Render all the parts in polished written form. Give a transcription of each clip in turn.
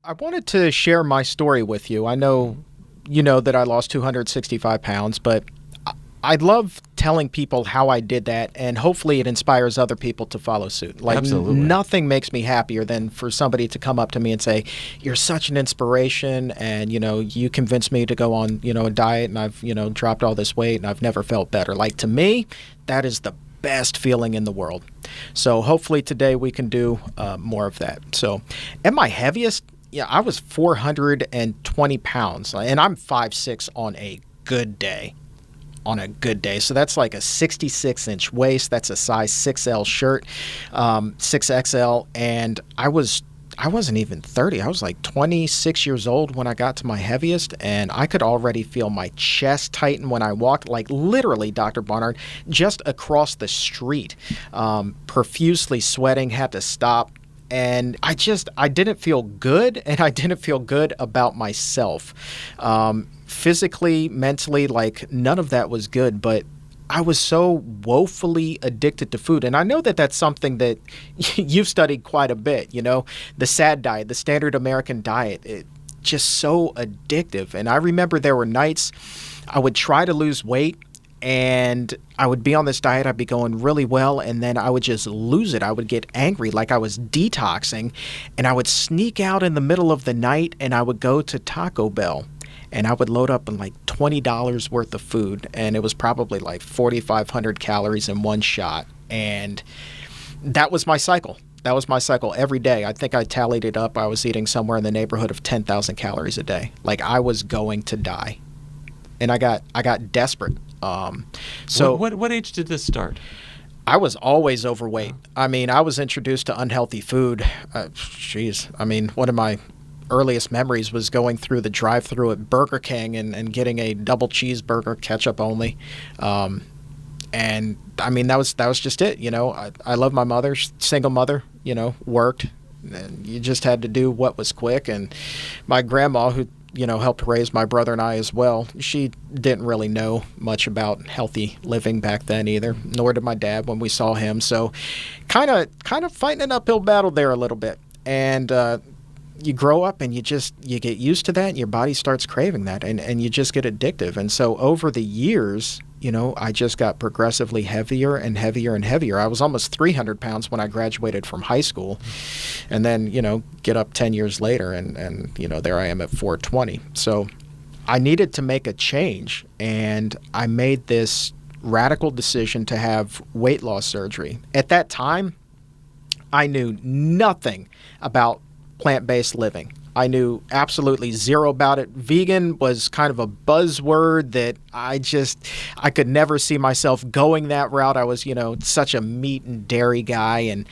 I wanted to share my story with you. I know you know that I lost 265 pounds, but I love telling people how I did that, and hopefully it inspires other people to follow suit. Like, Absolutely. Nothing makes me happier than for somebody to come up to me and say, you're such an inspiration, and, you convinced me to go on, a diet, and I've, dropped all this weight, and I've never felt better. Like, to me, that is the best feeling in the world. So hopefully today we can do more of that. So at my heaviest, I was 420 pounds, and I'm 5'6" on a good day. So that's like a 66-inch waist. That's a size 6L shirt, 6XL. And I wasn't even 30. I was like 26 years old when I got to my heaviest, and I could already feel my chest tighten when I walked, like literally, Dr. Barnard, just across the street, profusely sweating, had to stop. And I didn't feel good, and I didn't feel good about myself. Physically, mentally, like none of that was good, but I was so woefully addicted to food. And I know that that's something that you've studied quite a bit, the SAD diet, the standard American diet, it just so addictive. And I remember there were nights I would try to lose weight, and I would be on this diet, I'd be going really well, and then I would just lose it. I would get angry like I was detoxing, and I would sneak out in the middle of the night, and I would go to Taco Bell, and I would load up on like $20 worth of food, and it was probably like 4,500 calories in one shot, and that was my cycle. That was my cycle every day. I think I tallied it up. I was eating somewhere in the neighborhood of 10,000 calories a day. Like I was going to die, and I got desperate. So what age did this start? I was always overweight. I mean, I was introduced to unhealthy food. One of my earliest memories was going through the drive-thru at Burger King and getting a double cheeseburger, ketchup only. And I mean, that was just it. I love my mother, single mother, worked, and you just had to do what was quick. And my grandma, who helped raise my brother and I as well, she didn't really know much about healthy living back then either, nor did my dad when we saw him. So kind of fighting an uphill battle there a little bit. And you grow up and you get used to that, and your body starts craving that, and you just get addictive. And so over the years, I just got progressively heavier and heavier and heavier. I was almost 300 pounds when I graduated from high school, and then, get up 10 years later and there I am at 420. So I needed to make a change, and I made this radical decision to have weight loss surgery. At that time, I knew nothing about plant-based living. I knew absolutely zero about it. Vegan was kind of a buzzword that I could never see myself going that route. I was, such a meat and dairy guy.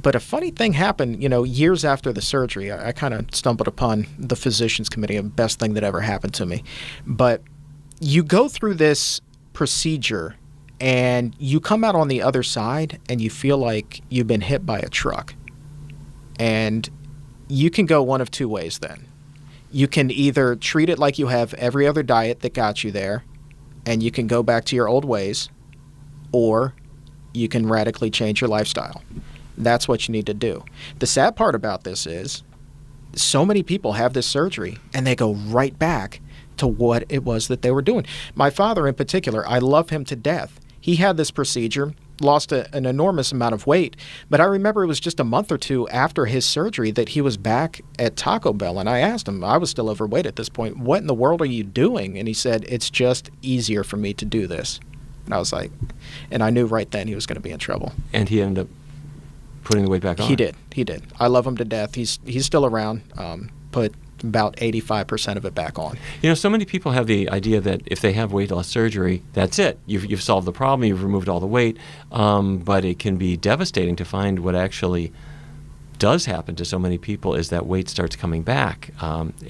But a funny thing happened, years after the surgery. I kind of stumbled upon the physician's committee, the best thing that ever happened to me. But you go through this procedure, and you come out on the other side, and you feel like you've been hit by a truck. And you can go one of two ways then. You can either treat it like you have every other diet that got you there, and you can go back to your old ways, or you can radically change your lifestyle. That's what you need to do. The sad part about this is so many people have this surgery, and they go right back to what it was that they were doing. My father in particular, I love him to death. He had this procedure, lost an enormous amount of weight, but I remember it was just a month or two after his surgery that he was back at Taco Bell, and I asked him, I was still overweight at this point, what in the world are you doing? And he said, it's just easier for me to do this. And I was like, and I knew right then he was going to be in trouble. And he ended up putting the weight back on? He did. I love him to death. He's still around, put about 85% of it back on. So many people have the idea that if they have weight loss surgery, that's it. You've solved the problem, you've removed all the weight, but it can be devastating to find what actually does happen to so many people is that weight starts coming back,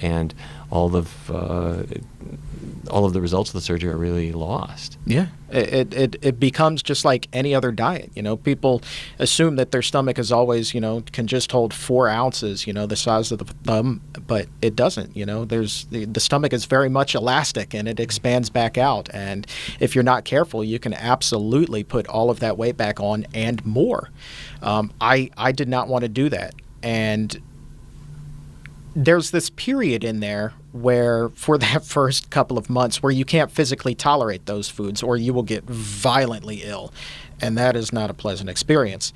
and all of the results of the surgery are really lost. Yeah, it becomes just like any other diet. People assume that their stomach is always, can just hold 4 ounces, the size of the thumb, but it doesn't. There's the stomach is very much elastic, and it expands back out. And if you're not careful, you can absolutely put all of that weight back on and more. I did not want to do that, and there's this period in there where for that first couple of months where you can't physically tolerate those foods or you will get violently ill. And that is not a pleasant experience.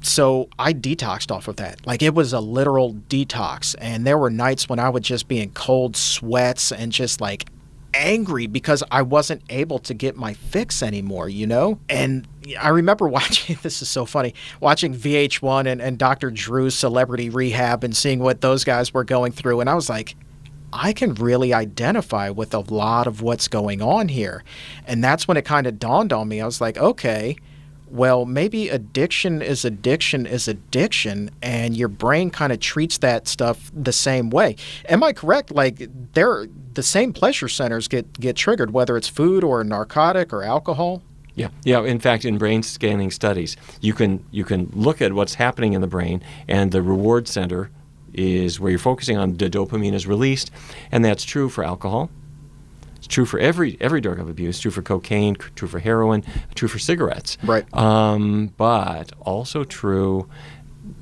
So I detoxed off of that. Like, it was a literal detox. And there were nights when I would just be in cold sweats and just like angry because I wasn't able to get my fix anymore, you know? And I remember watching, this is so funny, watching VH1 and Dr. Drew's Celebrity Rehab and seeing what those guys were going through. And I was like, I can really identify with a lot of what's going on here. And that's when it kind of dawned on me. I was like, okay, well, maybe addiction is addiction, and your brain kind of treats that stuff the same way. Am I correct? Like, the same pleasure centers get triggered, whether it's food or a narcotic or alcohol? Yeah. In fact, in brain scanning studies, you can look at what's happening in the brain, and the reward center is where you're focusing on. The dopamine is released, and that's true for alcohol. It's true for every drug of abuse. True for cocaine. True for heroin. True for cigarettes. Right. But also true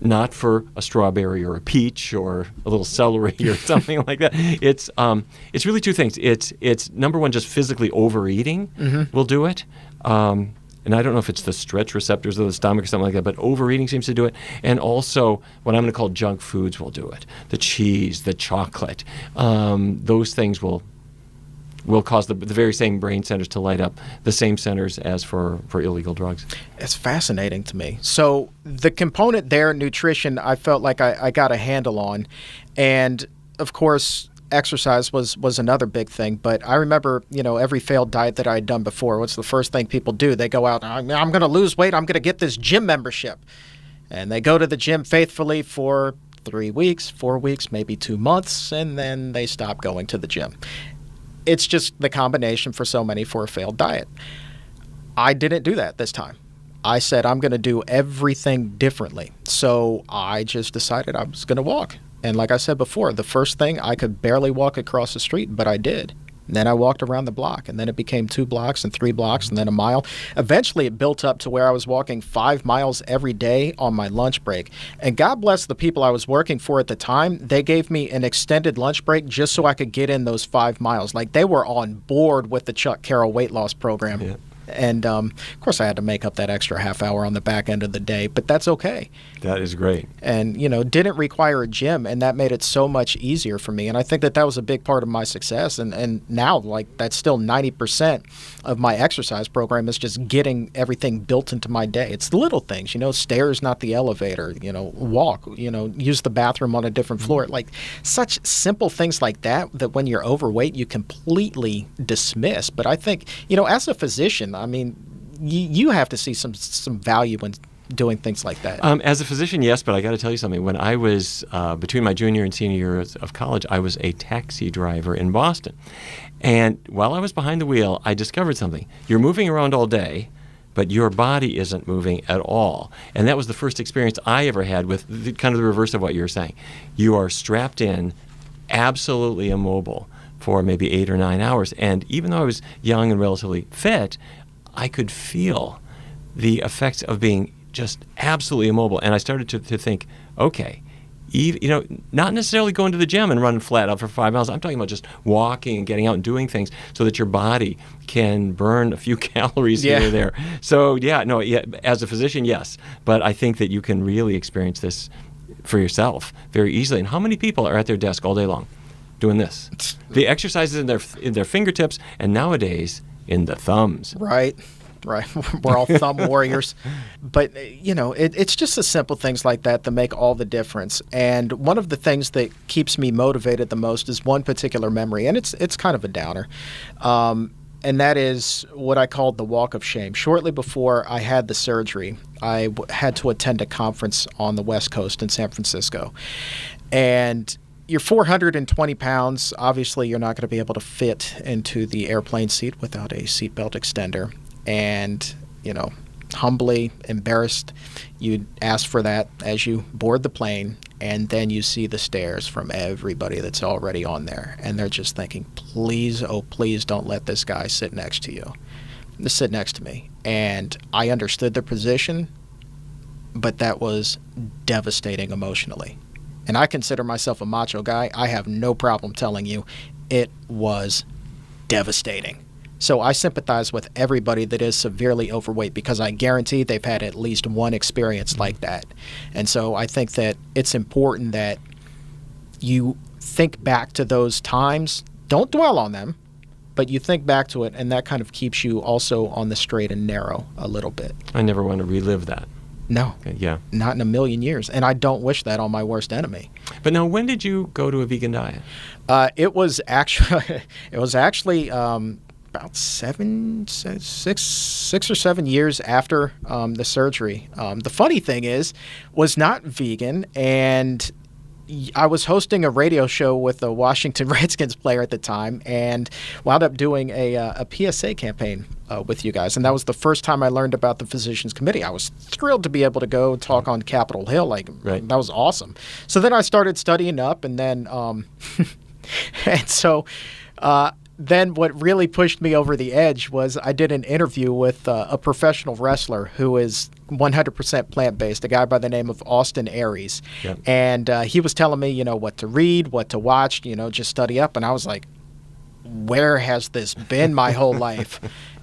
not for a strawberry or a peach or a little celery or something like that. It's really two things. It's number one, just physically overeating will do it. And I don't know if it's the stretch receptors of the stomach or something like that, but overeating seems to do it. And also what I'm going to call junk foods will do it. The cheese, the chocolate, those things will cause the very same brain centers to light up, the same centers as for illegal drugs. It's fascinating to me. So the component there, nutrition, I felt like I got a handle on. And, of course, exercise was another big thing. But I remember, every failed diet that I had done before, what's the first thing people do? They go out, I'm going to lose weight, I'm going to get this gym membership. And they go to the gym faithfully for 3 weeks, 4 weeks, maybe 2 months, and then they stop going to the gym. It's just the combination for so many for a failed diet. I didn't do that this time. I said I'm going to do everything differently. So I just decided I was going to walk. And like I said before, the first thing, I could barely walk across the street, but I did. And then I walked around the block, and then it became 2 blocks and 3 blocks and then a mile. Eventually, it built up to where I was walking 5 miles every day on my lunch break. And God bless the people I was working for at the time. They gave me an extended lunch break just so I could get in those 5 miles. Like, they were on board with the Chuck Carroll weight loss program. Yeah. And, of course, I had to make up that extra half hour on the back end of the day, but that's okay. That is great. And, didn't require a gym, and that made it so much easier for me. And I think that was a big part of my success. And now, like, that's still 90% of my exercise program is just getting everything built into my day. It's the little things, stairs, not the elevator, walk, use the bathroom on a different floor. Like, such simple things like that when you're overweight, you completely dismiss. But I think, as a physician, I mean, you have to see some value in doing things like that. As a physician, yes, but I got to tell you something. When I was between my junior and senior years of college, I was a taxi driver in Boston. And while I was behind the wheel, I discovered something. You're moving around all day, but your body isn't moving at all. And that was the first experience I ever had with kind of the reverse of what you were saying. You are strapped in, absolutely immobile for maybe 8 or 9 hours. And even though I was young and relatively fit, I could feel the effects of being just absolutely immobile. And I started to think, okay, not necessarily going to the gym and running flat out for 5 miles. I'm talking about just walking and getting out and doing things so that your body can burn a few calories here or there. So, as a physician, yes. But I think that you can really experience this for yourself very easily. And how many people are at their desk all day long doing this? The exercises in their fingertips, and nowadays in the thumbs. Right. We're all thumb warriors. But, it's just the simple things like that make all the difference. And one of the things that keeps me motivated the most is one particular memory, and it's kind of a downer. And that is what I called the walk of shame. Shortly before I had the surgery, I had to attend a conference on the West Coast in San Francisco. And you're 420 pounds. Obviously, you're not going to be able to fit into the airplane seat without a seatbelt extender. And, humbly embarrassed, you ask for that as you board the plane, and then you see the stares from everybody that's already on there. And they're just thinking, please, oh, please don't let this guy sit next to you. Sit next to me. And I understood their position, but that was devastating emotionally. and I consider myself a macho guy, I have no problem telling you it was devastating. So I sympathize with everybody that is severely overweight because I guarantee they've had at least one experience like that. And so I think that it's important that you think back to those times. Don't dwell on them, but you think back to it, and that kind of keeps you also on the straight and narrow a little bit. I never want to relive that. No. Okay, yeah. Not in a million years. And I don't wish that on my worst enemy. But now, when did you go to a vegan diet? It was actually about 6 or 7 years after the surgery. The funny thing was not vegan, and I was hosting a radio show with a Washington Redskins player at the time, and wound up doing a PSA campaign with you guys. And that was the first time I learned about the Physicians Committee. I was thrilled to be able to go talk on Capitol Hill. That was awesome. So then I started studying up, and then then what really pushed me over the edge was I did an interview with a professional wrestler who is 100% plant-based, a guy by the name of Austin Aries. Yep. And he was telling me, what to read, what to watch, just study up. And I was like, where has this been my whole life?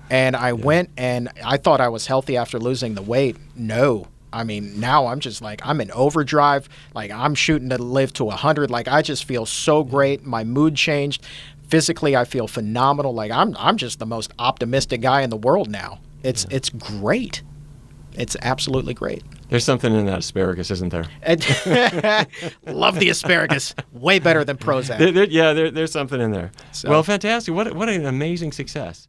And I went, and I thought I was healthy after losing the weight. No. I mean, now I'm just I'm in overdrive. I'm shooting to live to 100. I just feel so great. My mood changed. Physically, I feel phenomenal. I'm just the most optimistic guy in the world now. It's great. It's absolutely great. There's something in that asparagus, isn't there? Love the asparagus. Way better than Prozac. There's something in there. So. Well, fantastic. What an amazing success.